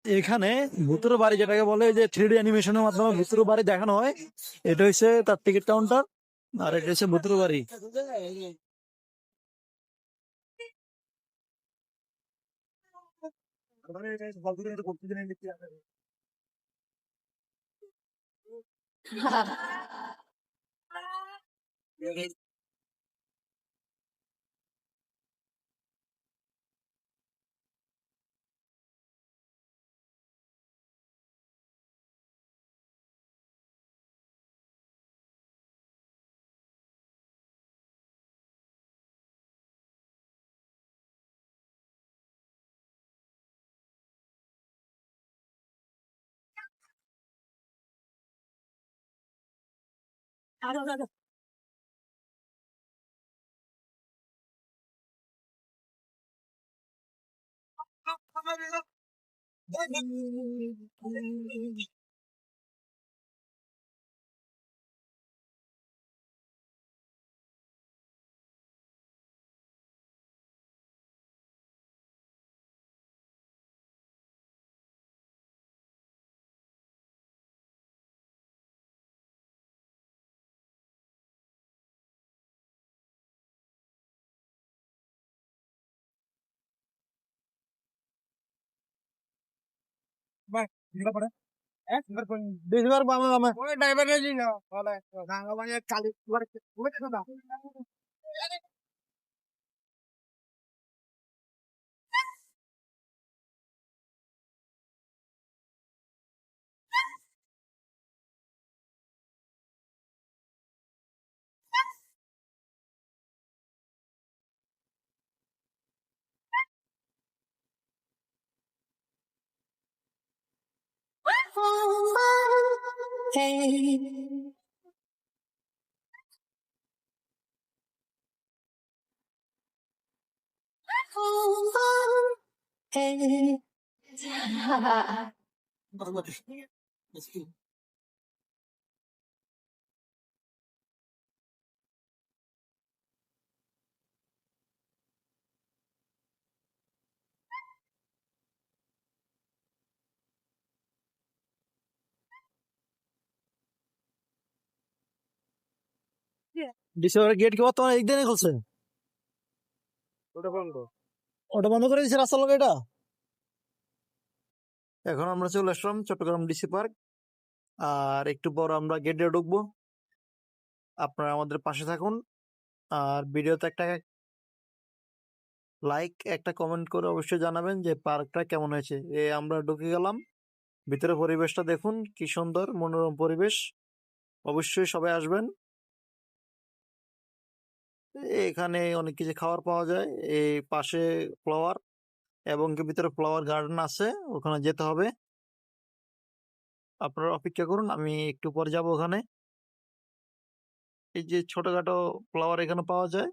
এখানে ভূতের বাড়ি যেটাকে বলে যে 3D অ্যানিমেশনের মাধ্যমে ভূতের বাড়ি দেখানো হয়, এটা হচ্ছে তার টিকিট কাউন্টার। আর এটা হচ্ছে ভূতের বাড়ি। ডিসেম্বরের গেট কি বর্তমানে একদিনে খুলছে? ওটা বন্ধ করে দিয়েছে রাস্তার লোক এটা। এখন আমরা চলে আসলাম চট্টগ্রাম ডিসি পার্ক। আর একটু পর আমরা গেটে ঢুকবো। আপনারা আমাদের পাশে থাকুন। আর ভিডিওতে একটা লাইক, একটা কমেন্ট করে অবশ্যই জানাবেন যে পার্কটা কেমন হয়েছে। আমরা ঢুকে গেলাম। ভিতরে পরিবেশটা দেখুন, কি সুন্দর মনোরম পরিবেশ। অবশ্যই সবাই আসবেন। এখানে অনেক কিছু খাবার পাওয়া যায়। এই পাশে ফ্লাওয়ার এবং ভিতরে ফ্লাওয়ার গার্ডেন আছে, ওখানে যেতে হবে। আপনারা অপেক্ষা করুন, আমি একটু পর যাব ওখানে। এই যে ছোটখাটো ফ্লাওয়ার এখানে পাওয়া যায়,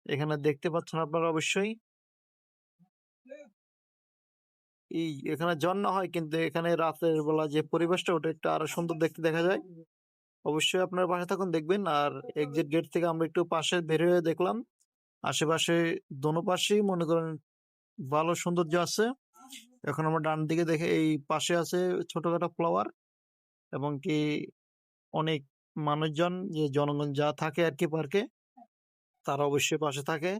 এখানে দেখতে পাচ্ছেন আপনারা অবশ্যই। এখানে ঝর্ণা হয়, কিন্তু এখানে রাতের বেলা যে পরিবেশটা, ওটা একটু আরো সুন্দর দেখতে দেখা যায়। অবশ্যই আপনার পাশে থাকুন, দেখবেন। আর এক্সিট গেট থেকে আমরা একটু পাশে বের হয়ে দেখলাম, আশেপাশে দোনো পাশেই মনে করেন ভালো সৌন্দর্য আছে। এখন আমরা ডান দিকে দেখে এই পাশে আছে ছোটখাটো ফ্লাওয়ার, এবং কি অনেক মানুষজন, যে জনগণ যা থাকে আর কি পার্কে, তারা অবশ্যই পাশে থাকে।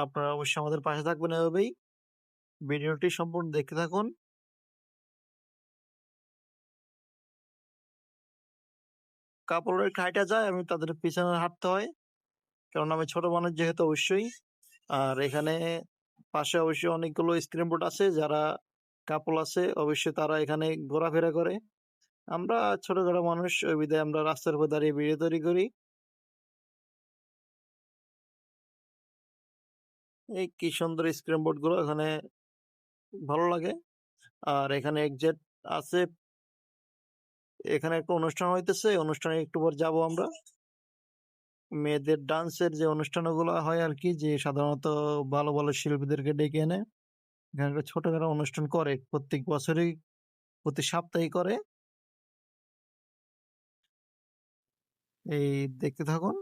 আপনারা অবশ্যই আমাদের পাশে থাকবেন এভাবেই। ভিডিওটি সম্পূর্ণ দেখতে থাকুন। কাপড়ের একটু হাইটা যায়, আমি তাদের পিছনে হাঁটতে হয়, কারণ আমি ছোট মানুষ যেহেতু অবশ্যই। আর এখানে পাশে অবশ্যই অনেকগুলো স্ক্রিন বোর্ড আছে, যারা কাপল আছে অবশ্যই তারা এখানে ঘোরাফেরা করে। আমরা ছোটখাটো মানুষ, ওই বিধায় আমরা রাস্তার উপর দাঁড়িয়ে ভিডিও তৈরি করি। এই কি সুন্দর স্ক্রিন বোর্ড গুলো, এখানে ভালো লাগে। আর এখানে এক্সিট আছে, এখানে একটা অনুষ্ঠান হইতেছে, অনুষ্ঠানে একটু পর যাব আমরা। মেয়েদের ডান্সের যে অনুষ্ঠানগুলো হয় আর কি, যে সাধারণত ভালো ভালো শিল্পীদেরকে ডেকে এনে এখানে একটা ছোটখাটো অনুষ্ঠান করে, প্রত্যেক বছরই প্রতি সপ্তাহে করে। এই দেখতে থাকুন।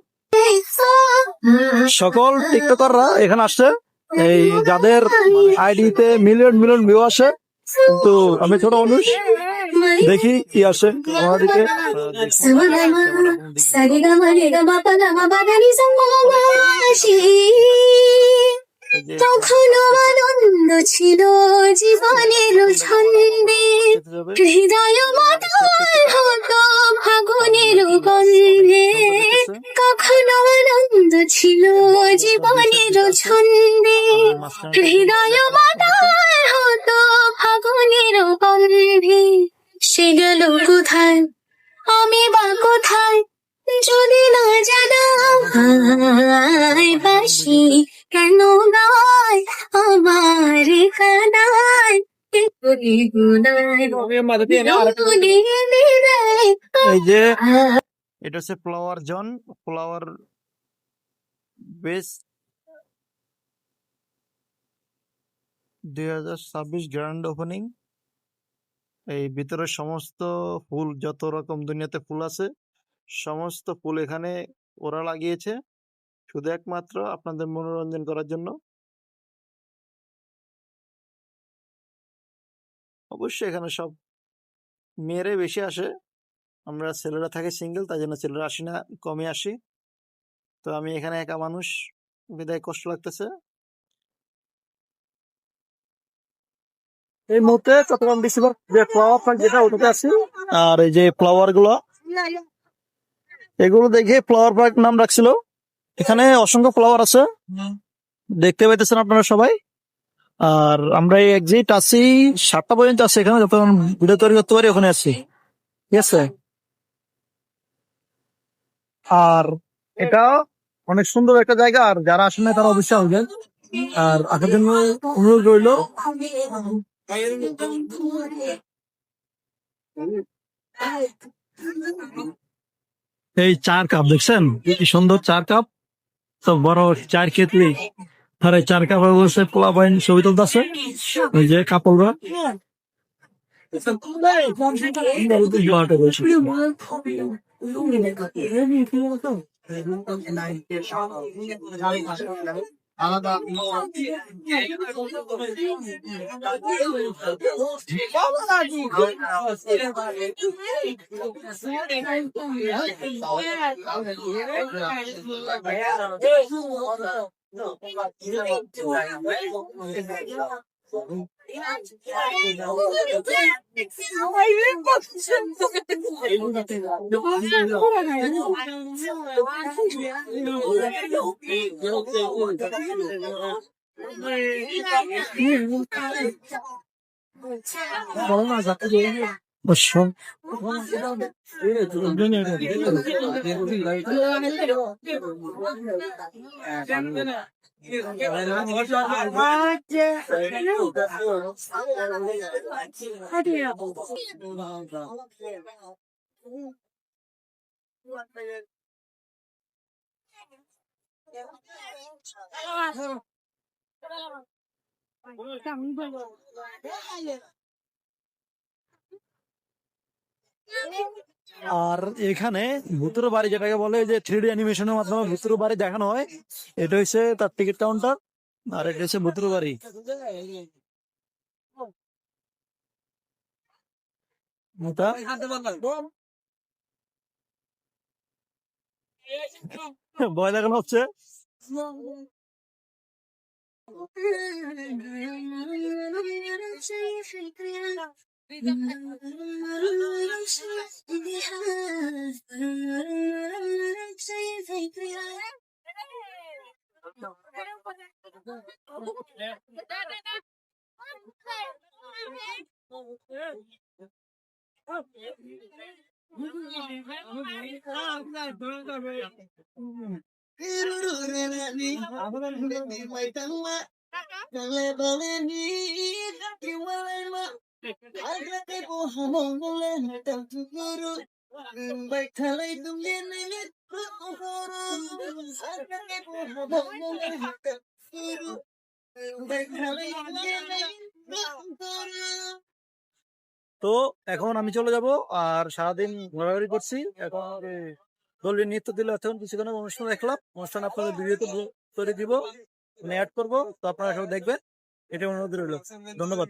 সকল টিকটকাররা এখানে আসছে, এই যাদের আইডিতে মিলিয়ন মিলিয়ন ভিউ আসে, তো আমি ছোট মানুষ, দেখি কি আসে আমাদেরকে। তখনও আনন্দ ছিল জীবনের ছন্দে, হৃদয় মাতাল হতো ফাগুনের গন্ধে। কখনো আনন্দ ছিল জীবনের ছন্দে, হৃদয় মাতাল হতো ফাগুনের গন্ধে। সে গেল কোথায়, আমি বা কোথায়, যদি না জানাই বাসি কেন গায় আমার কানায়। এই যে এটা হচ্ছে flower zone, flower base 2026 grand opening. এই ভিতরে সমস্ত ফুল, যত রকম দুনিয়াতে ফুল আছে সমস্ত ফুল এখানে ওরা লাগিয়েছে শুধু একমাত্র আপনাদের মনোরঞ্জন করার জন্য। অবশ্যই এখানে সব মেয়েরাই বেশি আসে, আমরা ছেলেরা থাকি সিঙ্গেল, তাই জন্য ছেলেরা আসি না, কমই আসি। তো আমি এখানে একা মানুষ বিদায় কষ্ট লাগতেছে। এই মুহূর্তে চট্টগ্রাম ডিস্ট্রিক্ট যে ফ্লাওয়ার পার্ক যেটা ওটাতে আছি। আর এই যে ফ্লাওয়ার গুলো, এগুলো দেখে ফ্লাওয়ার পার্ক নাম রাখছিল। এখানে অসংখ্য ফ্লাওয়ার আছে, দেখতে পাইতেছেন আপনারা সবাই। আর আমরা এই এক্সিট আছি 7টা পর্যন্ত আছি এখানে, যতক্ষণ ভিডিও তৈরি করতে পারি ওখানে আছি, ঠিক আছে। আর এটা অনেক সুন্দর একটা জায়গা, আর যারা আসেন না তারা অবশ্যই আসবেন। আর আসার জন্য অনুরোধ রইল। এই চার কাপ দেখছেন, কি সুন্দর চার কাপ, তো বড় চার কেতলি। আর এই চার কাপ বসে পোলা বাইন ছবি তুলতেছে, ওই যে কাপড়রা। আর এখানে ভুতুর বাড়ি যেটাকে বলে, যে 3D অ্যানিমেশনের মাধ্যমে ভুতুর বাড়ি দেখানো হয়, এটা হচ্ছে তার টিকিট কাউন্টার। আর এটা হচ্ছে ভুতুর বাড়ি। ভয় দেখানো হচ্ছে। তো এখন আমি চলে যাব, আর সারাদিন ঘোরাঘুরি করছি। এখন দলীয় নৃত্য দিলে এখন কিছুক্ষণ অনুষ্ঠান দেখলাম, অনুষ্ঠান আপনাদের ভিডিওতে তৈরি দিব, অ্যাড করবো, তো আপনারা সব দেখবেন, এটা অনুরোধ রইল। ধন্যবাদ।